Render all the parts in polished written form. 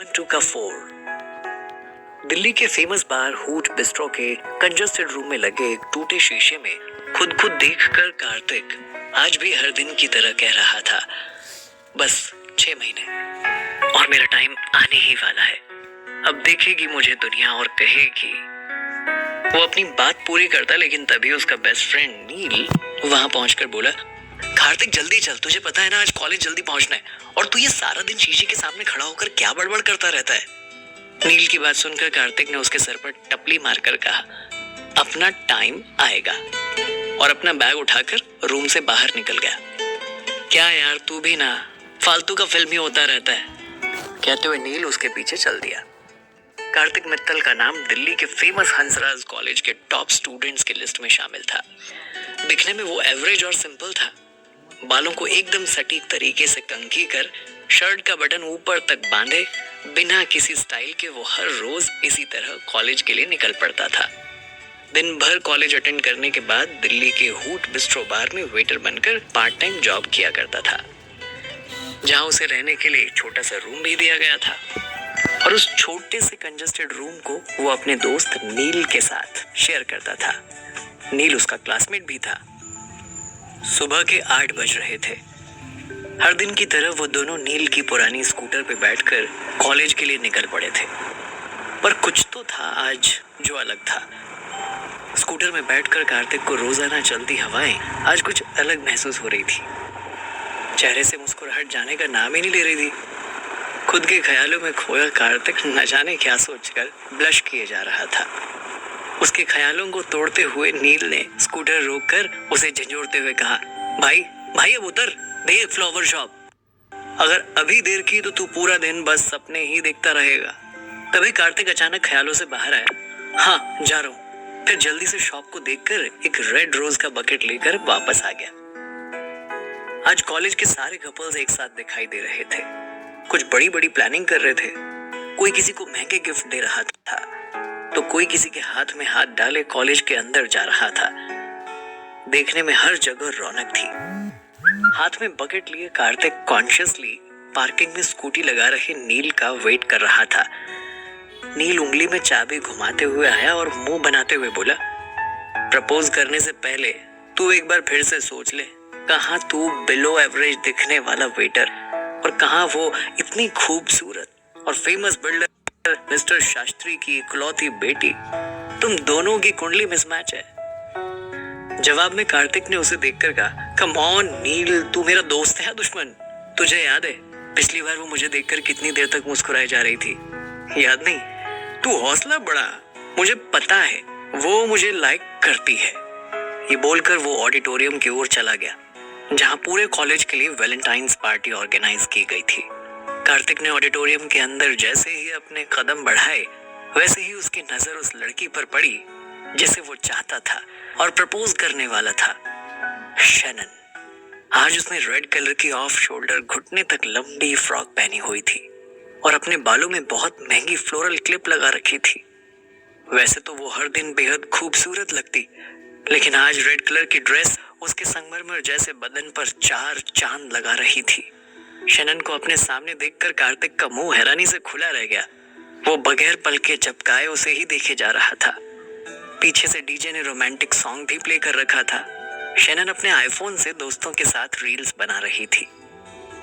To का 4। दिल्ली के famous बार hoot bistro के कंजस्टेड रूम में लगे एक टूटे शीशे में खुद देखकर कार्तिक आज भी हर दिन की तरह कह रहा था, बस 6 महीने और मेरा टाइम आने ही वाला है। अब देखेगी मुझे दुनिया और कहेगी। वो अपनी बात पूरी करता, लेकिन तभी उसका बेस्ट फ्रेंड नील वहां पहुंचकर बोला, कार्तिक जल्दी चल, तुझे पता है ना आज कॉलेज जल्दी पहुंचना है, और तू ये सारा दिन शीशे के सामने खड़ा होकर क्या बड़बड़ करता रहता है। नील की बात सुनकर कार्तिक ने उसके सर पर टपली मारकर कहा, अपना टाइम आएगा, और अपना बैग उठाकर रूम से बाहर निकल गया। क्या यार, तू भी ना फालतू का फिल्म ही होता रहता है, कहते हुए नील उसके पीछे चल दिया। कार्तिक मित्तल का नाम दिल्ली के फेमस हंसराज कॉलेज के टॉप स्टूडेंट्स की लिस्ट में शामिल था। दिखने में वो एवरेज और सिंपल था। बालों को एकदम सटीक तरीके से कंघी कर शर्ट का बटन ऊपर तक बांधे बिना किसी स्टाइल के वो हर रोज इसी तरह कॉलेज के लिए निकल पड़ता था। दिन भर कॉलेज अटेंड करने के बाद दिल्ली के हूट बिस्ट्रो बार में वेटर बनकर पार्ट टाइम जॉब किया करता था, जहां उसे रहने के लिए एक छोटा सा रूम भी दिया गया था। और उस छोटे से कंजस्टेड रूम को वो अपने दोस्त नील के साथ शेयर करता था। नील उसका क्लासमेट भी था। सुबह के 8 बज रहे थे। हर दिन की तरह वो दोनों नील की पुरानी स्कूटर पे बैठकर कॉलेज के लिए निकल पड़े थे, पर कुछ तो था आज जो अलग था। स्कूटर में बैठकर कार्तिक को रोजाना चलती हवाएं आज कुछ अलग महसूस हो रही थी। चेहरे से मुस्कुराहट जाने का नाम ही नहीं ले रही थी। खुद के ख्यालों में खोया कार्तिक न जाने क्या सोचकर ब्लश किए जा रहा था। उसके ख्यालों को तोड़ते हुए नील ने स्कूटर रोककर उसे झंझोड़ते हुए कहा, भाई भाई अब उतर, देख फ्लावर शॉप। अगर अभी देर की तो तू पूरा दिन बस सपने ही देखता रहेगा। तभी कार्तिक अचानक ख्यालों से बाहर आया। हाँ, जा रहा हूँ। फिर जल्दी से शॉप को देखकर एक रेड रोज का बकेट लेकर वापस आ गया। आज कॉलेज के सारे कपल्स एक साथ दिखाई दे रहे थे। कुछ बड़ी बड़ी प्लानिंग कर रहे थे। कोई किसी को महंगे गिफ्ट दे रहा था, तो कोई किसी के हाथ में हाथ डाले कॉलेज के अंदर जा रहा था। देखने में हर जगह रौनक थी। हाथ में बकेट लिए कार्तिक कॉन्शियसली पार्किंग में स्कूटी लगा रहे नील का वेट कर रहा था। नील उंगली में चाबी घुमाते हुए आया और मुंह बनाते हुए बोला, प्रपोज करने से पहले तू एक बार फिर से सोच ले, कहाँ तू बिलो एवरेज दिखने वाला वेटर और कहाँ वो इतनी खूबसूरत और फेमस बिल्डर मिस्टर शास्त्री की इकलौती बेटी। तुम दोनों की कुंडली मिसमैच है। जवाब में कार्तिक ने उसे देखकर कहा, कम ऑन नील, तू मेरा दोस्त है या दुश्मन? तुझे याद है पिछली बार वो मुझे देखकर कितनी देर तक मुस्कुराई जा रही थी? याद नहीं? तू हौसला बढ़ा, मुझे पता है वो मुझे लाइक करती है। ये बोलकर वो ऑडिटोरियम की ओर चला गया, जहां पूरे कॉलेज के लिए वैलेंटाइंस पार्टी ऑर्गेनाइज की गई थी। कार्तिक ने ऑडिटोरियम के अंदर जैसे ही अपने कदम बढ़ाए, वैसे ही उसकी नजर उस लड़की पर पड़ी जिसे वो चाहता था और प्रपोज करने वाला था, शैनन। आज उसने रेड कलर की ऑफ शोल्डर घुटने तक लंबी फ्रॉक पहनी हुई थी और अपने बालों में बहुत महंगी फ्लोरल क्लिप लगा रखी थी। वैसे तो वो हर दिन बेहद खूबसूरत लगती, लेकिन आज रेड कलर की ड्रेस उसके संगमरमर जैसे बदन पर 4 चांद लगा रही थी। शैनन को अपने सामने देखकर कार्तिक का मुंह हैरानी से खुला रह गया। वो बगैर पलके झपकाए उसे ही देखे जा रहा था। पीछे से डीजे ने रोमांटिक सॉन्ग भी प्ले कर रखा था। शैनन अपने आईफोन से दोस्तों के साथ रील्स बना रही थी।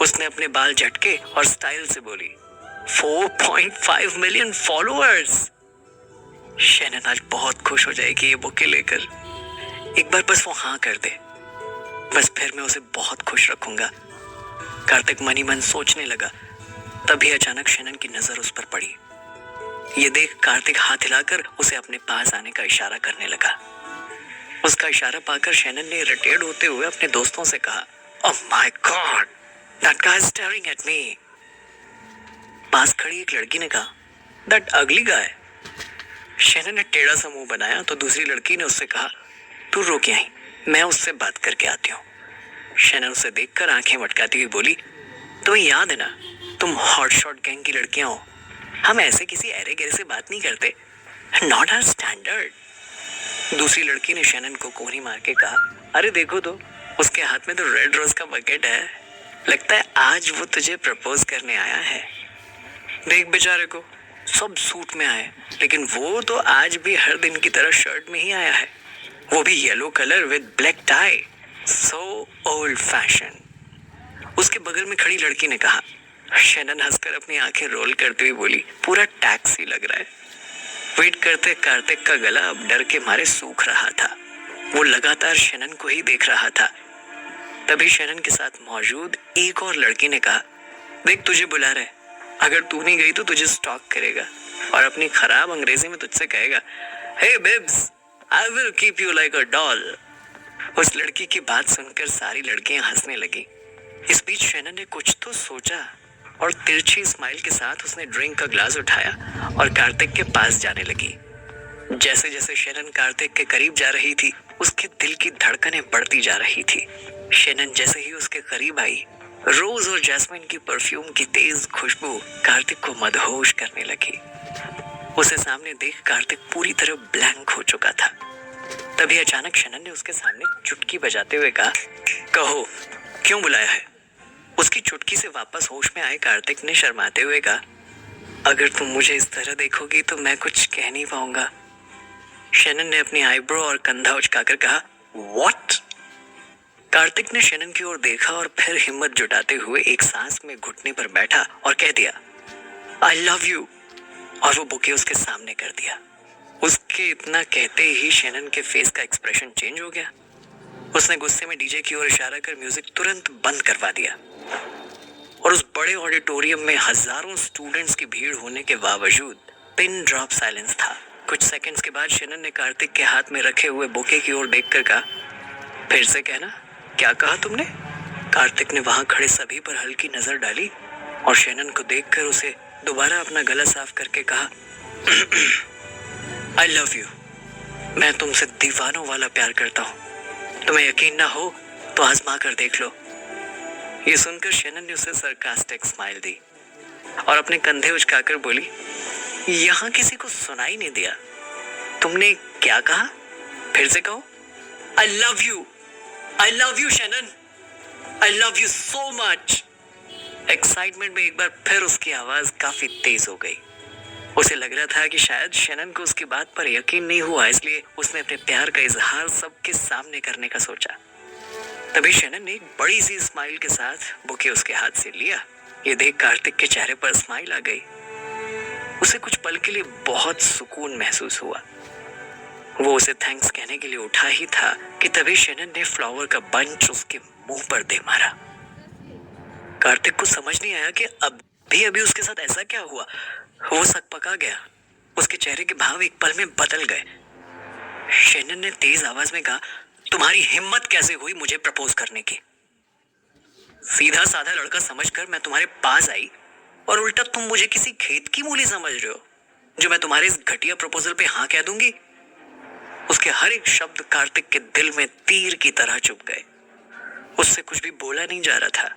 उसने अपने बाल झटके और स्टाइल से बोली, 4.5 मिलियन फॉलोअर्स। शैनन आज बहुत खुश हो जाएगी ये बुके लेकर। एक बार बस वो हाँ कर दे, बस फिर मैं उसे बहुत खुश रखूंगा। कार्तिक मनी मन सोचने लगा। तभी अचानक शैनन की नजर उस पर पड़ी। ये देख कार्तिक हाथ हिलाकर उसे अपने पास आने का इशारा करने लगा। उसका इशारा पाकर शैनन ने इरिटेट होते हुए अपने दोस्तों से कहा, oh my God, that guy is staring at me. पास खड़ी एक लड़की ने कहा, दैट अगली गाय। शैनन ने टेढ़ा सा मुंह बनाया तो दूसरी लड़की ने उससे कहा, तू रुक यहीं, मैं उससे बात करके आती हूँ। शैनन उसे देखकर आंखें मटकाती हुई बोली, तुम्हें याद है ना, तुम हॉट शॉट गैंग की लड़कियां हो। हम ऐसे किसी अरे गहरे से बात नहीं करते, नॉट आवर स्टैंडर्ड। दूसरी लड़की ने शैनन को कोहनी मार के कहा, अरे देखो तो, उसके हाथ में तो रेड रोज का बकेट है। लगता है आज वो तुझे प्रपोज करने आया है। देख बेचारे को, सब सूट में आए, लेकिन वो तो आज भी हर दिन की तरह शर्ट में ही आया है, वो भी yellow colour with black tie. So old fashion. उसके बगल में खड़ी लड़की ने कहा। शैनन हंसकर अपनी आंखें रोल करते हुए बोली, पूरा टैक्सी लग रहा है। वेट करते कार्तिक का गला अब डर के मारे सूख रहा था। वो लगातार शैनन को ही देख रहा था। तभी शैनन के साथ मौजूद एक और लड़की ने कहा, देख तुझे बुला रहे, अगर तू नहीं गई तो तुझे स्टॉक करेगा और अपनी खराब अंग्रेजी में तुझसे कहेगा, hey Bibs, I will keep you like a doll. उस लड़की की बात सुनकर सारी लड़कियां हंसने लगी। इस बीच शैनन ने कुछ तो सोचा और तिरछी स्माइल के साथ उसने ड्रिंक का ग्लास उठाया और कार्तिक के पास जाने लगी। जैसे जैसे शैनन कार्तिक के करीब जा रही थी, उसके दिल की धड़कनें बढ़ती जा रही थी। शैनन जैसे ही उसके करीब आई, रोज और जैस्मिन की परफ्यूम की तेज खुशबू कार्तिक को मदहोश करने लगी। उसे सामने देख कार्तिक पूरी तरह ब्लैंक हो चुका था। तभी अचानक शैनन ने उसके सामने चुटकी बजाते हुए कहा, कहो क्यों बुलाया है? उसकी चुटकी से वापस होश में आए कार्तिक ने शर्माते हुए कहा, अगर तुम मुझे इस तरह देखोगी तो मैं कुछ कह नहीं पाऊंगा। शैनन ने अपनी आईब्रो और कंधा उचकाकर कहा, व्हाट? कार्तिक ने शैनन की ओर देखा और फिर हिम्मत जुटाते हुए एक सांस में घुटने पर बैठा और कह दिया, आई लव यू, और वो बुके उसके सामने कर दिया। उसके इतना कहते ही शैनन के फेस का एक्सप्रेशन चेंज हो गया। उसने गुस्से में डीजे की ओर इशारा कर म्यूजिक तुरंत बंद करवा दिया और उस बड़े ऑडिटोरियम में हजारों स्टूडेंट्स की भीड़ होने के बावजूद पिन ड्रॉप साइलेंस था। कुछ सेकंड्स के बाद शैनन ने कार्तिक के हाथ में रखे हुए बुके की ओर देखकर कहा, फिर से कहना, क्या कहा तुमने? कार्तिक ने वहां खड़े सभी पर हल्की नजर डाली और शैनन को देखकर उसे दोबारा अपना गला साफ करके कहा, आई लव यू, मैं तुमसे दीवानों वाला प्यार करता हूँ, तुम्हें यकीन ना हो तो आजमा कर देख लो। ये सुनकर शैनन ने उसे सरकास्टिक स्माइल दी और अपने कंधे उचकाकर बोली, यहाँ किसी को सुनाई नहीं दिया, तुमने क्या कहा? फिर से कहो। I love you Shannon, I love you so much. Excitement में एक बार फिर उसकी आवाज काफी तेज हो गई। उसे लग रहा था कि शायद शैनन को उसकी बात पर यकीन नहीं हुआ, इसलिए उसने अपने प्यार का इजहार सबके सामने करने का सोचा। तभी शैनन ने एक बड़ी सी स्माइल के साथ बुके उसके हाथ से लिया। ये देख कार्तिक के चेहरे पर स्माइल आ गई। उसे कुछ पल के लिए बहुत सुकून महसूस हुआ। वो उसे थैंक्स कहने के लिए उठा ही था कि तभी शैनन ने फ्लावर का बंच उसके मुंह पर दे मारा। कार्तिक को समझ नहीं आया कि अभी उसके साथ ऐसा क्या हुआ। वो सकपका गया। उसके चेहरे के भाव एक पल में बदल गए। शैनन ने तेज आवाज में कहा, तुम्हारी हिम्मत कैसे हुई मुझे प्रपोज करने की? सीधा साधा लड़का समझकर मैं तुम्हारे पास आई और उल्टा तुम मुझे किसी खेत की मूली समझ रहे हो जो मैं तुम्हारे इस घटिया प्रपोजल पे हाँ कह दूंगी? उसके हर एक शब्द कार्तिक के दिल में तीर की तरह चुभ गए। उससे कुछ भी बोला नहीं जा रहा था।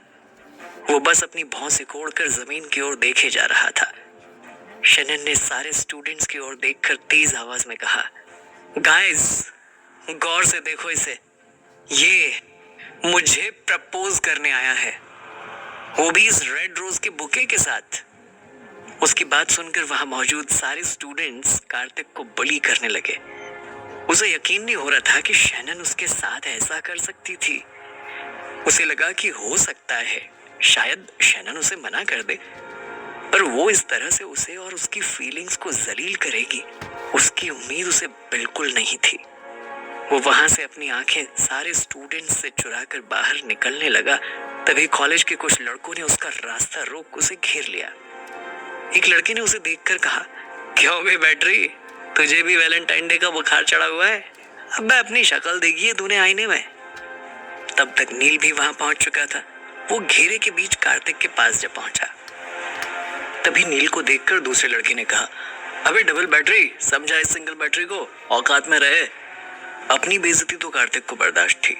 वो बस अपनी भौं सिकोड़कर जमीन की ओर देखे जा रहा था। शैनन ने सारे स्टूडेंट्स की ओर देखकर तेज आवाज में कहा, गाइस गौर से देखो इसे, ये मुझे प्रपोज करने आया है, वो भी इस रेड रोज के बुके के साथ। उसकी बात सुनकर वहां मौजूद सारे स्टूडेंट्स कार्तिक को बुली करने लगे। उसे यकीन नहीं हो रहा था कि शैनन उसके साथ ऐसा कर सकती थी। उसे लगा कि हो सकता है शायद शैनन उसे मना कर दे, पर वो इस तरह से उसे और उसकी फीलिंग्स को जलील करेगी, उसकी उम्मीद उसे बिल्कुल नहीं थी। वो वहां से अपनी आंखें सारे स्टूडेंट्स से चुराकर बाहर निकलने लगा। तभी कॉलेज के कुछ लड़कों ने उसका रास्ता रोक उसे घेर लिया। एक लड़के ने उसे देखकर कहा, क्यों बे बैटरी, तुझे भी वैलेंटाइन डे का बुखार चढ़ा हुआ है? अब अपनी शक्ल देखी है तूने आईने में? तब तक नील भी वहां पहुंच चुका था। वो घेरे के बीच कार्तिक के पास जब पहुंचा, तभी नील को देखकर दूसरे लड़के ने कहा, अबे डबल बैटरी, समझा इस सिंगल बैटरी को, औकात में रहे। अपनी बेइज्जती तो कार्तिक को बर्दाश्त थी,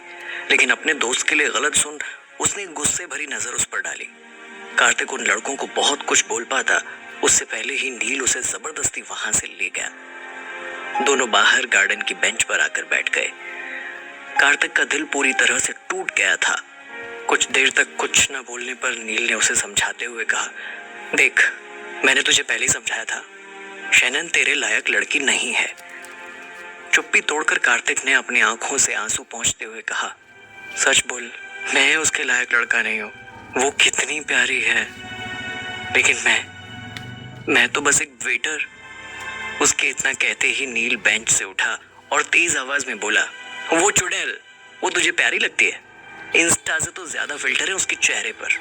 लेकिन अपने दोस्त के लिए गलत सुन उसने गुस्से भरी नजर उस पर डाली। कार्तिक उन लड़कों को बहुत कुछ बोल पाता, उससे पहले ही नील उसे जबरदस्ती वहां से ले गया। दोनों बाहर गार्डन की बेंच पर आकर बैठ गए। कार्तिक का दिल पूरी तरह से टूट गया था। कुछ देर तक कुछ न बोलने पर नील ने उसे समझाते हुए कहा, देख मैंने तुझे पहले ही समझाया था, शैनन तेरे लायक लड़की नहीं है। चुप्पी तोड़कर कार्तिक ने अपनी आंखों से आंसू पोंछते हुए कहा, सच बोल, मैं उसके लायक लड़का नहीं हूँ। वो कितनी प्यारी है, लेकिन मैं तो बस एक वेटर। उसके इतना कहते ही नील बेंच से उठा और तेज आवाज में बोला, वो चुड़ैल, वो तुझे प्यारी लगती है? इंस्टा से तो ज्यादा फिल्टर है उसके चेहरे पर।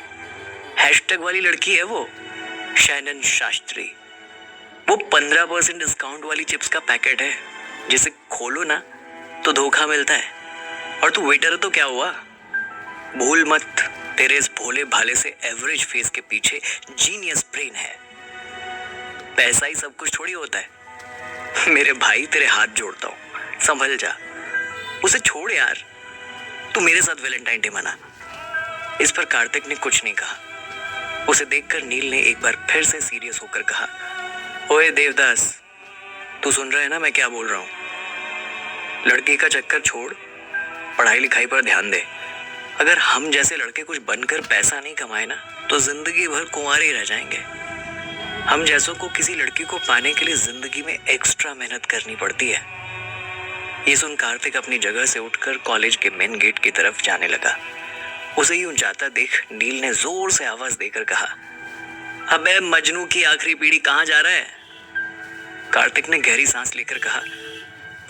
हैशटैग वाली लड़की है वो, शैनन शास्त्री। वो 15% डिस्काउंट वाली चिप्स का पैकेट है, जिसे खोलो ना तो धोखा मिलता है। और तू वेटर है तो क्या हुआ? भूल मत, तेरे इस भोले भाले से एवरेज फेस के पीछे जीनियस ब्रेन है। पैसा ही सब कुछ थोड़ी होता है। मेरे भाई, तेरे हाथ जोड़ता हूँ, संभल जा। उसे छोड़ यार, तू मेरे साथ वैलेंटाइन डे मना। इस पर कार्तिक ने कुछ नहीं कहा। उसे देखकर नील ने एक बार फिर से सीरियस होकर कहा, ओए देवदास, तू सुन रहा है ना मैं क्या बोल रहा हूँ? लड़की का चक्कर छोड़, पढ़ाई लिखाई पर ध्यान दे। अगर हम जैसे लड़के कुछ बनकर पैसा नहीं कमाए ना, तो जिंदगी भर कुंवारे रह जाएंगे। हम जैसों को किसी लड़की को पाने के लिए जिंदगी में एक्स्ट्रा मेहनत करनी पड़ती है। ये सुन कार्तिक अपनी जगह से उठकर कॉलेज के मेन गेट की तरफ जाने लगा। उसे यूं जाता देख नील ने जोर से आवाज देकर कहा, अबे मजनू की आखिरी पीढ़ी कहाँ जा रहा है? कार्तिक ने गहरी सांस लेकर कहा,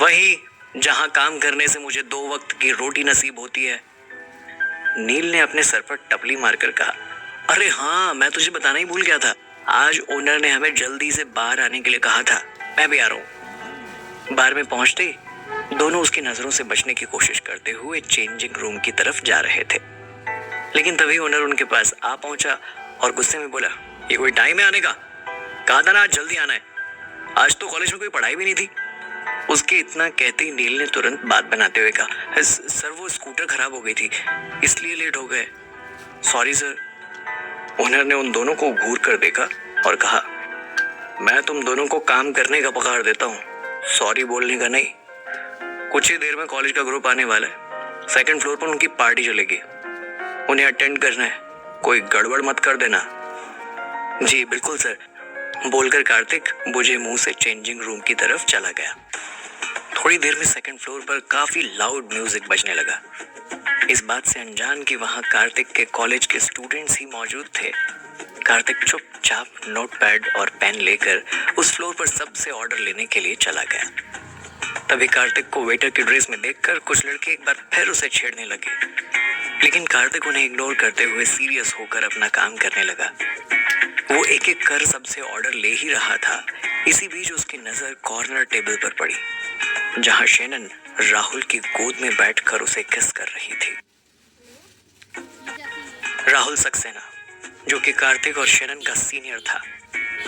वही जहां काम करने से मुझे 2 वक्त की रोटी नसीब होती है। नील ने अपने सर पर टपली मारकर कहा, अरे हाँ, मैं तुझे बताना ही भूल गया था। आज ओनर ने हमें जल्दी से बाहर आने के लिए कहा था। मैं भी आ रहा हूँ। बार में पहुंचते दोनों उसकी नजरों से बचने की कोशिश करते हुए चेंजिंग रूम की तरफ जा रहे थे, लेकिन तभी ओनर उनके पास आ पहुंचा और गुस्से में बोला, ये कोई टाइम है आने का? कहा था ना आज जल्दी आना है। आज तो कॉलेज में कोई पढ़ाई भी नहीं थी। उसके इतना कहते ही नील ने तुरंत बात बनाते हुए कहा, सर वो स्कूटर खराब हो गई थी, इसलिए लेट हो गए। Sorry sir. ओनर ने उन दोनों को घूर कर देखा और कहा, मैं तुम दोनों को काम करने का पगार देता हूँ, सॉरी बोलने का नहीं। कुछ ही देर में कॉलेज का ग्रुप आने वाला है। 2nd फ्लोर पर उनकी पार्टी चलेगी, उन्हें अटेंड करना है। कोई गड़बड़ मत कर देना। जी बिल्कुल सर, बोलकर कार्तिक बुझे मुंह से चेंजिंग रूम की तरफ चला गया। थोड़ी देर में 2nd फ्लोर पर काफी लाउड म्यूजिक बजने लगा। इस बात से अनजान कि वहां कार्तिक के कॉलेज के स्टूडेंट्स ही मौजूद थे, कार्तिक चुपचाप नोटपैड और पेन लेकर उस फ्लोर पर सबसे ऑर्डर लेने के लिए चला गया। तभी कार्तिक को वेटर की ड्रेस में देखकर कुछ लड़के एक बार फिर उसे छेड़ने लगे, लेकिन कार्तिक उन्हें इग्नोर करते हुए सीरियस होकर अपना काम करने लगा। वो एक एक कर सबसे ऑर्डर ले ही रहा था। इसी बीच उसकी नजर कॉर्नर टेबल पर पड़ी, जहां शैनन राहुल की गोद में बैठकर उसे किस कर रही थी। राहुल सक्सेना, जो कि कार्तिक और शैनन का सीनियर था,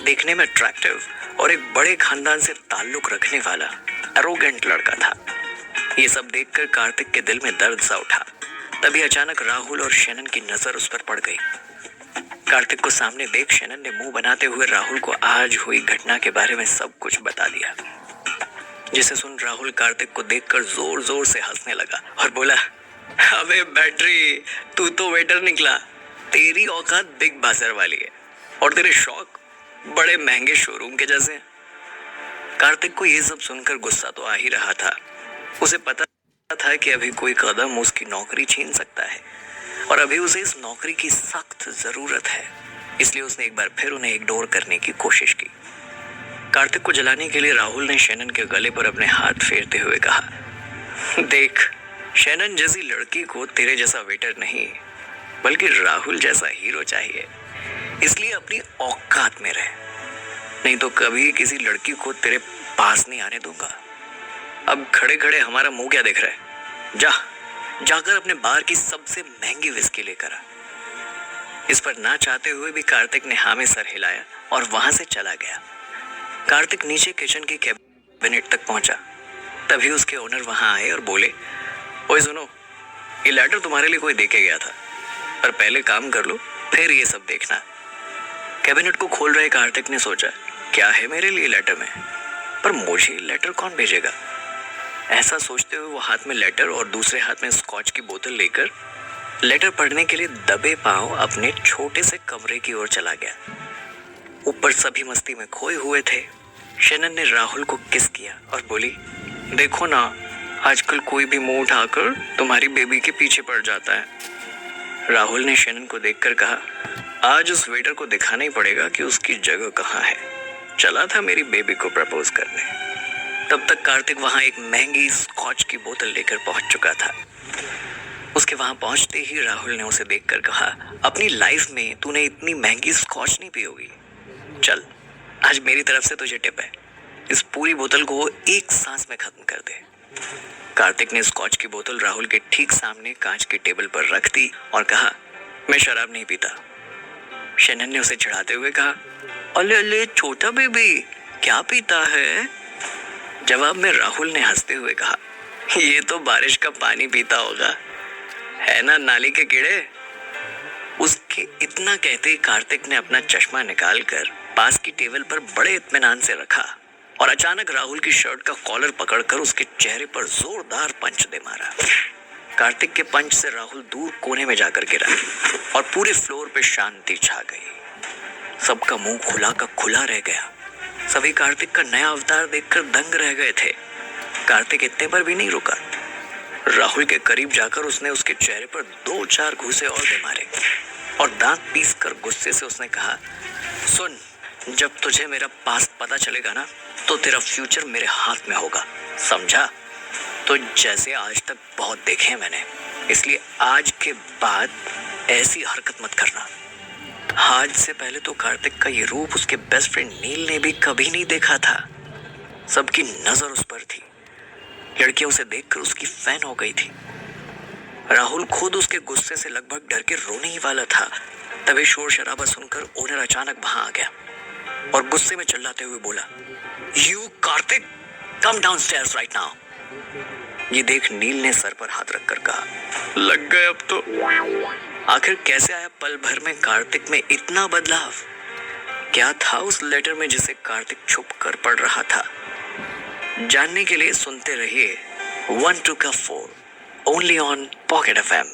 देखने में अट्रैक्टिव और एक बड़े खानदान से ताल्लुक रखने वाला एरोगेंट लड़का था। ये सब देखकर कार्तिक के दिल में दर्द सा उठा। तभी अचानक राहुल और शैनन की नजर उस पर पड़ गई। कार्तिक को सामने देख शैनन ने मुंह बनाते हुए राहुल को आज हुई घटना के बारे में सब कुछ बता दिया, जिसे सुन राहुल कार्तिक को देखकर जोर जोर से हंसने लगा और बोला, अबे बैटरी, तू तो वेटर निकला। तेरी औकात बिग बाजार वाली है और तेरे शौक बड़े महंगे शोरूम के जैसे हैं। कार्तिक को ये सब सुनकर गुस्सा तो आ ही रहा था। उसे पता था कि अभी कोई कदम उसकी नौकरी छीन सकता है और अभी उसे इस नौकरी की सख्त जरूरत है। इसलिए उसने एक बार फिर उन्हें इग्नोर करने की कोशिश की। कार्तिक को जलाने के लिए राहुल ने शैनन के गले पर अपने हाथ फेरते हुए कहा, देख, शैनन जैसी लड़की को तेरे जैसा वेटर नहीं बल्कि राहुल जैसा हीरो चाहिए। इसलिए अपनी औकात में रह, नहीं तो कभी किसी लड़की को तेरे पास नहीं आने दूंगा। अब खड़े खड़े हमारा मुंह क्या देख रहा है? जाकर अपने बार की सबसे महंगी विस्की लेकर आ। इस पर ना चाहते हुए भी कार्तिक ने हाँ में सर हिलाया और वहां से चला गया। कार्तिक नीचे किचन के कैबिनेट तक पहुंचा। तभी उसके ओनर वहां आए और बोले, ओए सुनो, ये लेटर तुम्हारे लिए कोई देके गया था, पर पहले काम कर लो फिर ये सब देखना। कैबिनेट को खोल रहे कार्तिक ने सोचा, क्या है मेरे लिए लेटर में, पर मुझे लेटर कौन भेजेगा? ऐसा सोचते हुए वो हाथ में लेटर और दूसरे हाथ में स्कॉच की बोतल लेकर लेटर पढ़ने के लिए दबे पांव अपने छोटे से कमरे की ओर चला गया। ऊपर सभी मस्ती में खोए हुए थे। शनन ने राहुल को किस किया और बोली, देखो ना, आजकल कोई भी मुंह उठाकर तुम्हारी बेबी के पीछे पड़ जाता है। राहुल ने शनन को देखकर कहा, आज उस वेटर को दिखाना ही पड़ेगा कि उसकी जगह कहाँ है। चला था मेरी बेबी को प्रपोज करने। तब तक कार्तिक वहां एक महंगी स्कॉच की बोतल लेकर पहुंच चुका था। उसके वहां पहुंचते ही राहुल ने उसे देखकर कहा, अपनी लाइफ में तूने इतनी महंगी स्कॉच नहीं पी होगी। चल, आज मेरी तरफ से तुझे टिप है, इस पूरी बोतल को एक सांस में खत्म कर दे। कार्तिक ने स्कॉच की बोतल राहुल के ठीक सामने कांच की टेबल पर रख दी और कहा, मैं शराब नहीं पीता। शनन ने उसे चिढ़ाते हुए कहा, अले अले छोटा बेबी, क्या पीता है? जवाब में राहुल ने हंसते हुए कहा, ये तो बारिश का पानी पीता होगा, है ना नाली के कीड़े। उसके इतना कहते ही कार्तिक ने अपना चश्मा निकालकर पास की टेबल पर बड़े इत्मीनान से रखा और अचानक राहुल की शर्ट का कॉलर पकड़कर उसके चेहरे पर जोरदार पंच दे मारा। कार्तिक के पंच से राहुल दूर कोने में जाकर गिरा और पूरे फ्लोर पे शांति छा गई। सबका मुंह खुला का खुला रह गया। सभी कार्तिक का नया अवतार देखकर दंग रह गए थे। कार्तिक इतने पर भी नहीं रुका। राहुल के करीब जाकर उसने उसके चेहरे पर 2-4 घूंसे और दे मारे और दांत पीस कर गुस्से से उसने कहा, सुन, जब तुझे मेरा पास्ट पता चलेगा ना, तो तेरा फ्यूचर मेरे हाथ में होगा, समझा? तो जैसे आज तक बहुत देखे हैं मैंने, इसलिए आज के बाद ऐसी हरकत मत करना। आज से पहले तो कार्तिक का ये रूप उसके बेस्ट फ्रेंड नील ने भी कभी नहीं देखा था। सबकी नजर उस पर थी। लड़कियां उसे देखकर उसकी फैन हो गई थी। राहुल खुद उसके गुस्से से लगभग डर के रोने ही वाला था। तभी शोर शराबा सुनकर ओनर अचानक वहां आ गया और गुस्से में चिल्लाते हुए बोला, you Kartik, come downstairs right now. ये देख नील ने सर पर हाथ रखकर कहा, लग गए अब तो। आखिर कैसे आया पल भर में कार्तिक में इतना बदलाव? क्या था उस लेटर में जिसे कार्तिक छुप कर पढ़ रहा था? जानने के लिए सुनते रहिए 1 to 4 only on pocket FM।